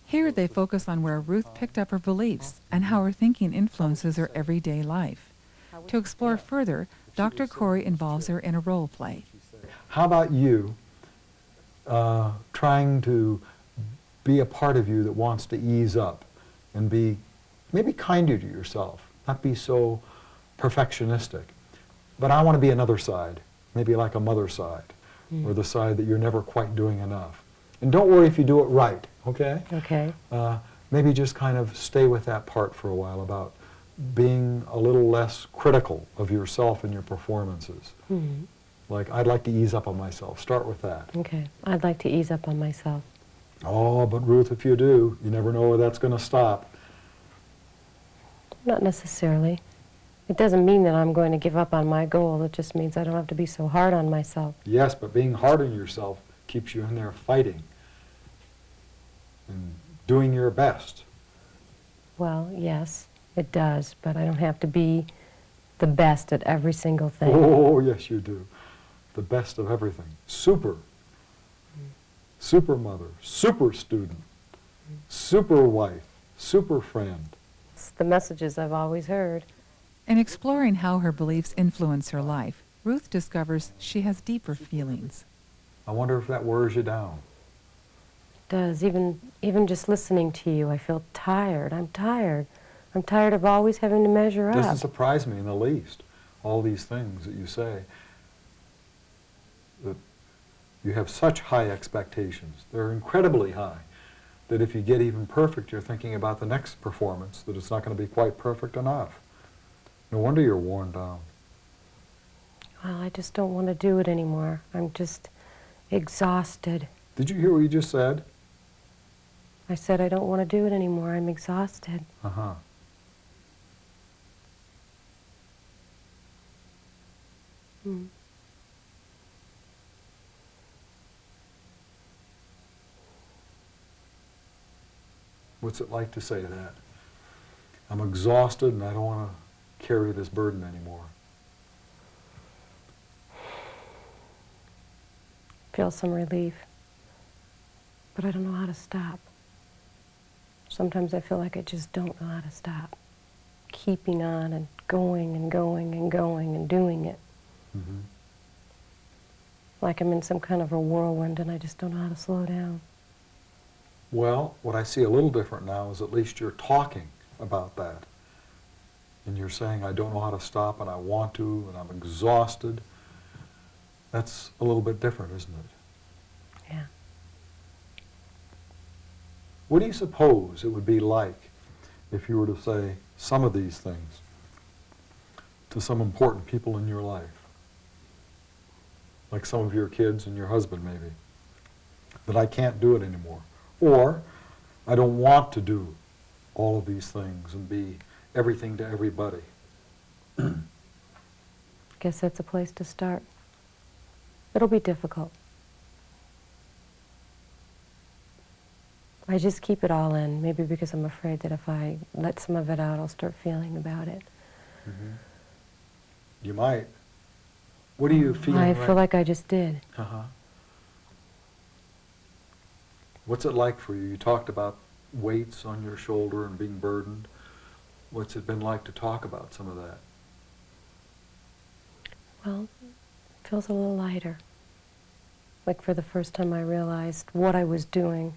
A: Here they focus on where Ruth picked up her beliefs and how her thinking influences her everyday life. To explore further, Dr. Corey involves her in a role play.
B: How about you trying to be a part of you that wants to ease up and be maybe kinder to yourself, not be so perfectionistic. But I want to be another side, maybe like a mother side, or the side that you're never quite doing enough. And don't worry if you do it right, okay?
C: Okay.
B: Maybe just kind of stay with that part for a while about being a little less critical of yourself and your performances. Like, I'd like to ease up on myself. Start with that.
C: Okay. I'd like to ease up on myself.
B: Oh, but Ruth, if you do, you never know where that's going to stop.
C: Not necessarily. It doesn't mean that I'm going to give up on my goal. It just means I don't have to be so hard on myself.
B: Yes, but being hard on yourself keeps you in there fighting and doing your best.
C: Well, yes, it does, but I don't have to be the best at every single thing.
B: Oh, yes, you do. The best of everything. Super. Super mother, super student, super wife, super friend.
C: It's the messages I've always heard.
A: In exploring how her beliefs influence her life, Ruth discovers she has deeper feelings.
B: I wonder if that wears you down.
C: It does. Even just listening to you, I feel tired. I'm tired. I'm tired of always having to measure up.
B: Doesn't surprise me in the least, all these things that you say. That you have such high expectations. They're incredibly high, that if you get even perfect, you're thinking about the next performance, that it's not going to be quite perfect enough. No wonder you're worn down.
C: Well, I just don't want to do it anymore. I'm just exhausted.
B: Did you hear what you just said?
C: I said I don't want to do it anymore. I'm exhausted.
B: Uh-huh. What's it like to say that? I'm exhausted and I don't want to carry this burden anymore.
C: Feel some relief. But I don't know how to stop. Sometimes I feel like I just don't know how to stop. Keeping on and going and going and going and doing it. Like I'm in some kind of a whirlwind and I just don't know how to slow down.
B: Well, what I see a little different now is at least you're talking about that. And you're saying, I don't know how to stop and I want to and I'm exhausted. That's a little bit different, isn't it?
C: Yeah.
B: What do you suppose it would be like if you were to say some of these things to some important people in your life? Like some of your kids and your husband, maybe. That I can't do it anymore. Or, I don't want to do all of these things and be everything to everybody.
C: Guess that's a place to start. It'll be difficult. I just keep it all in, maybe because I'm afraid that if I let some of it out, I'll start feeling about it.
B: You might. What are you feeling
C: I feel like I just did.
B: What's it like for you? You talked about weights on your shoulder and being burdened. What's it been like to talk about some of that?
C: Well, it feels a little lighter. Like for the first time I realized what I was doing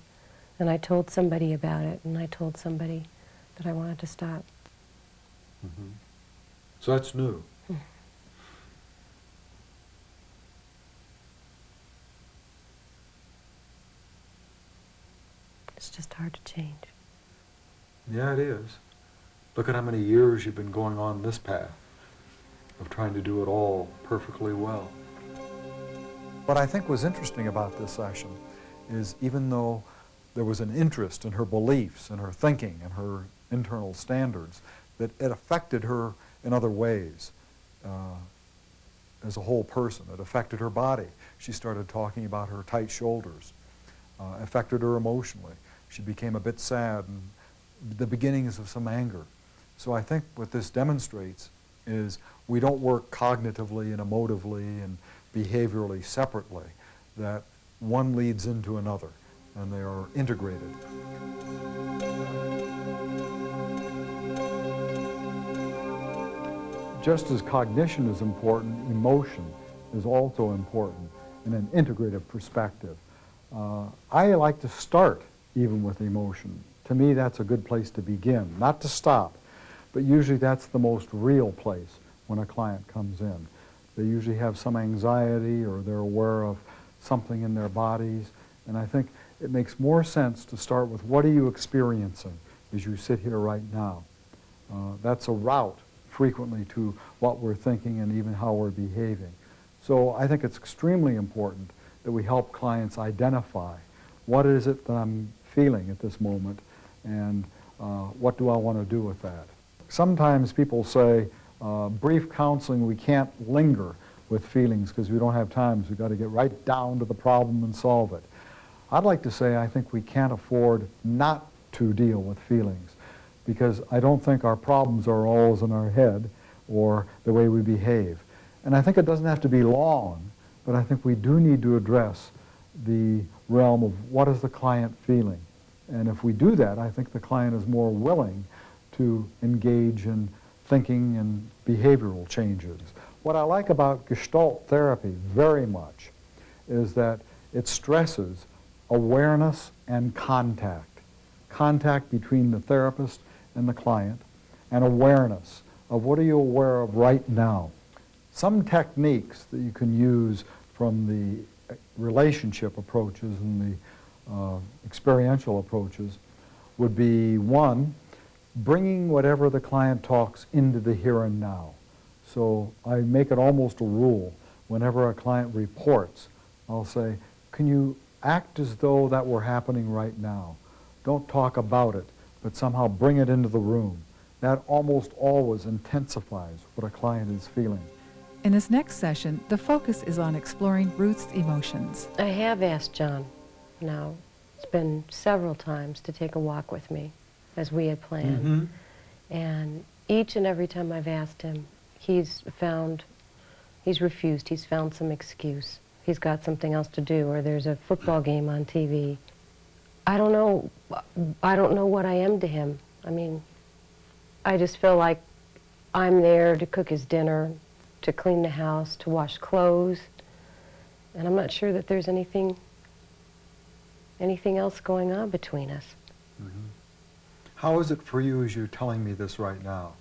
C: And I told somebody about it, and I told somebody that I wanted to stop.
B: Mm-hmm. So that's new.
C: It's just hard to change.
B: Yeah, it is. Look at how many years you've been going on this path of trying to do it all perfectly well. What I think was interesting about this session is even though there was an interest in her beliefs and her thinking and her internal standards, that it affected her in other ways as a whole person. It affected her body. She started talking about her tight shoulders. Affected her emotionally. She became a bit sad and the beginnings of some anger. So I think what this demonstrates is we don't work cognitively and emotively and behaviorally separately, that one leads into another and they are integrated. Just as cognition is important, emotion is also important in an integrative perspective. I like to start even with emotion. To me, that's a good place to begin, not to stop, but usually that's the most real place when a client comes in. They usually have some anxiety or they're aware of something in their bodies, and I think it makes more sense to start with what are you experiencing as you sit here right now. That's a route frequently to what we're thinking and even how we're behaving. So I think it's extremely important that we help clients identify what is it that I'm feeling at this moment and what do I want to do with that. Sometimes people say, brief counseling, we can't linger with feelings because we don't have time, so we've got to get right down to the problem and solve it. I'd like to say I think we can't afford not to deal with feelings because I don't think our problems are always in our head or the way we behave. And I think it doesn't have to be long, but I think we do need to address the realm of what is the client feeling. And if we do that, I think the client is more willing to engage in thinking and behavioral changes. What I like about Gestalt therapy very much is that it stresses awareness and contact. Contact between the therapist and the client, and awareness of what are you aware of right now. Some techniques that you can use from the relationship approaches and the experiential approaches would be, one, bringing whatever the client talks into the here and now. So I make it almost a rule. Whenever a client reports, I'll say, can you act as though that were happening right now? Don't talk about it, but somehow bring it into the room. That almost always intensifies what a client is feeling.
A: In this next session, the focus is on exploring Ruth's emotions.
C: I have asked John now, it's been several times, to take a walk with me, as we had planned.
B: Mm-hmm.
C: And each and every time I've asked him, he's refused, he's found some excuse. He's got something else to do, or there's a football game on TV. I don't know what I am to him. I mean, I just feel like I'm there to cook his dinner, to clean the house, to wash clothes, and I'm not sure that there's anything else going on between us.
B: Mm-hmm. How is it for you as you're telling me this right now?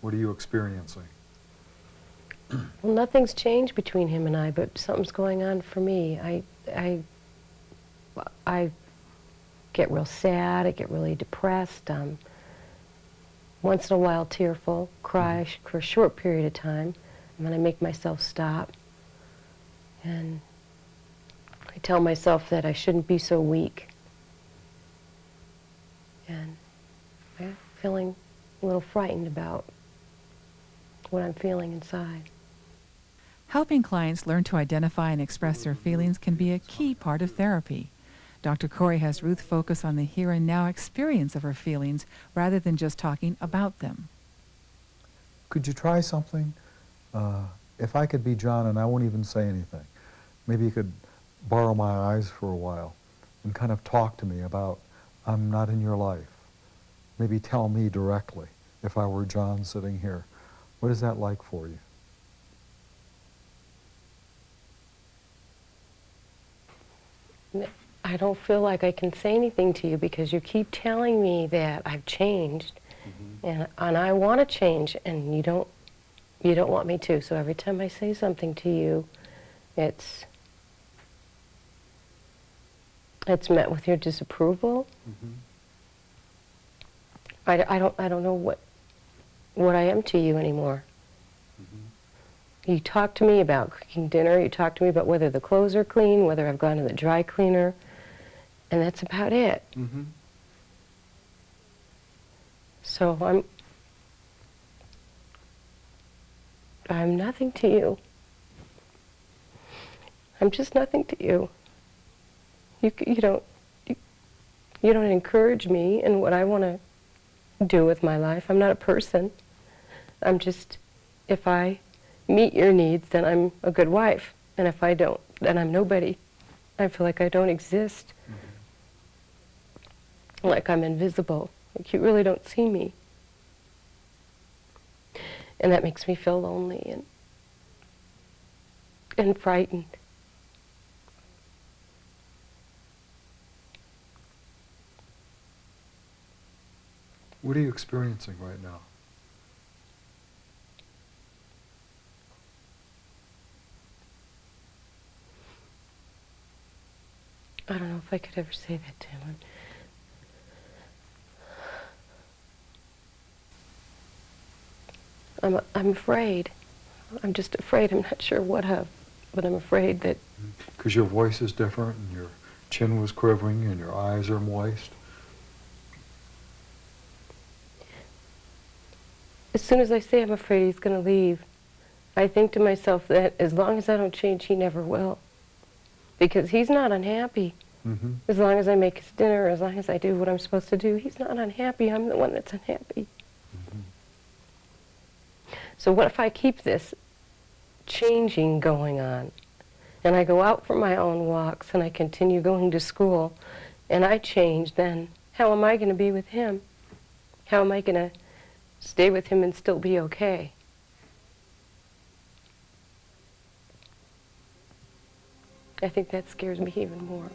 B: What are you experiencing?
C: Well, nothing's changed between him and I, but something's going on for me. I get real sad, I get really depressed, once in a while tearful, cry for a short period of time, and then I make myself stop. And I tell myself that I shouldn't be so weak. And I'm feeling a little frightened about what I'm feeling inside.
A: Helping clients learn to identify and express their feelings can be a key part of therapy. Dr. Corey has Ruth focus on the here and now experience of her feelings rather than just talking about them.
B: Could you try something? If I could be John and I won't even say anything, maybe you could borrow my eyes for a while and kind of talk to me about, I'm not in your life. Maybe tell me directly, if I were John sitting here, what is that like for you?
C: I don't feel like I can say anything to you because you keep telling me that I've changed, and I want to change, and you don't want me to. So every time I say something to you, it's met with your disapproval. I don't know what I am to you anymore. You talk to me about cooking dinner, you talk to me about whether the clothes are clean, whether I've gone to the dry cleaner, and that's about it. So I'm nothing to you. I'm just nothing to you. You don't encourage me in what I want to do with my life. I'm not a person. I'm just, if I meet your needs, then I'm a good wife. And if I don't, then I'm nobody. I feel like I don't exist. Like I'm invisible. Like you really don't see me. And that makes me feel lonely and frightened.
B: What are you experiencing right now?
C: I don't know if I could ever say that to him. I'm afraid. I'm just afraid. I'm not sure what of, but I'm afraid that...
B: Because your voice is different, and your chin was quivering, and your eyes are moist.
C: As soon as I say I'm afraid he's going to leave, I think to myself that as long as I don't change, he never will. Because he's not unhappy. As long as I make his dinner, as long as I do what I'm supposed to do, he's not unhappy. I'm the one that's unhappy. So what if I keep this changing going on, and I go out for my own walks, and I continue going to school, and I change, then how am I going to be with him? How am I going to stay with him and still be okay? I think that scares me even more.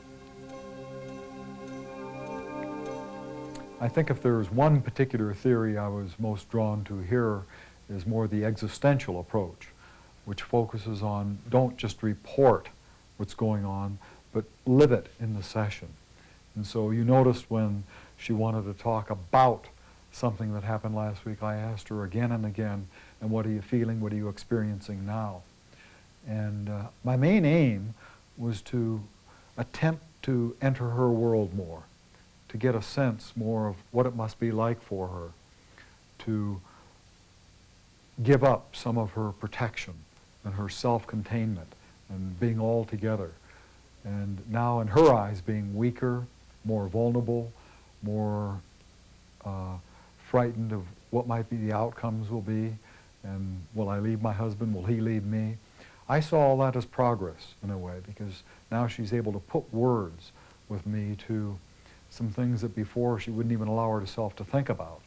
B: I think if there's one particular theory I was most drawn to here is more the existential approach, which focuses on don't just report what's going on, but live it in the session. And so you noticed when she wanted to talk about something that happened last week, I asked her again and again, and what are you feeling, what are you experiencing now? And my main aim was to attempt to enter her world more, to get a sense more of what it must be like for her, to give up some of her protection and her self-containment and being all together. And now in her eyes being weaker, more vulnerable, more frightened of what might be the outcomes will be, and will I leave my husband, will he leave me? I saw all that as progress in a way, because now she's able to put words with me to some things that before she wouldn't even allow herself to think about.